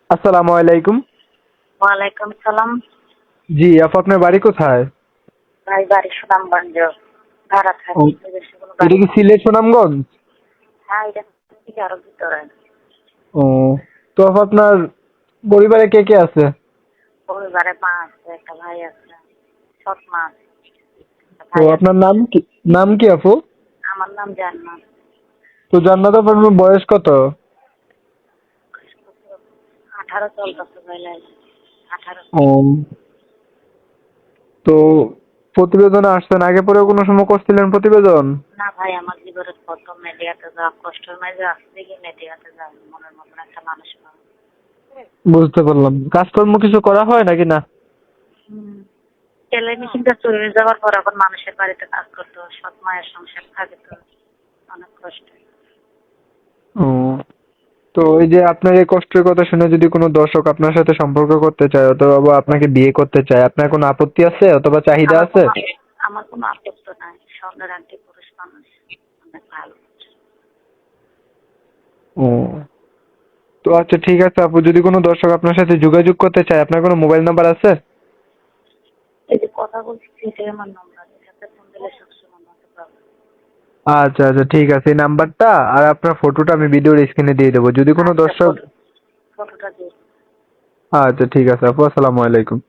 আসসালামু আলাইকুম। ওয়ালাইকুম সালাম। জি, আপু আপনার বাড়ি কোথায়? ভাই বাড়ি সুনামগঞ্জ, ভাড়া ও, থাকি, নিজস্ব কোনো এটা বাড়ি কি নেই। সিলেট সুনামগঞ্জ? হ্যাঁ, এটা থেকে আরো ভিতরে। ও, তো আপু আপনার পরিবারে কে কে আছে? পরিবারে মা আছে, একটা ভাই আছে, সৎ মা আছে, একটা তো ভাই আছে। আপনার নাম কি আপু? আমার নাম জান্নাত। তো জান্নাত আপু আপনার বয়স কত? 18 চলতেছে ভাই, লাইলে 18। ও, তো প্রতিবেদনে আসছেন, আগে পরেও কোনো সময় করছিলেন প্রতিবেদন? না ভাই, আমার জীবনের প্রথম মিডিয়াতে যাওয়া, কষ্টের মাঝে আসতে গিয়ে মিডিয়াতে যাওয়া, মনের মতন একটা মানুষ পাওয়া। বুঝতে পারলাম। কাজকর্ম কিছু করা হয় নাকি না? সেলাই মেশিনটা চলে যাওয়ার পর এখন মানুষের বাড়িতে কাজ করতে হয়, সৎ মায়ের সংসার থাকে তো অনেক কষ্ট। ও, তো এই যে আপনার এই কষ্টের কথা শুনে যদি কোনো দর্শক আপনার সাথে সম্পর্ক করতে চায় অথবা আপনাকে বিয়ে করতে চায়, আপনার কোনো আপত্তি আছে অথবা চাহিদা আমার আছে? কোনো আমার কোনো আপত্তি নাই, স্বর্ণের আংটি পুরুষ মানুষ, অনেক ভালো। ও, তো আচ্ছা ঠিক আছে আপু, যদি কোনো দর্শক আপনার সাথে যোগাযোগ করতে চায়, আপনার কোনো মোবাইল নাম্বার আছে? এই যে কথা বলছি সেটাই আমার নম্বর, এটাতে ফোন দিলে সবসময় আমাকে পাবে। আচ্ছা আচ্ছা ঠিক আছে, এই নাম্বারটা আর আপনার ফটোটা আমি ভিডিওর স্ক্রিনে দিয়ে দেবো যদি কোনো আচ্ছা, দর্শক। ফটোটা দিয়ে। আচ্ছা ঠিক আছে আপু, আসসালামু আলাইকুম।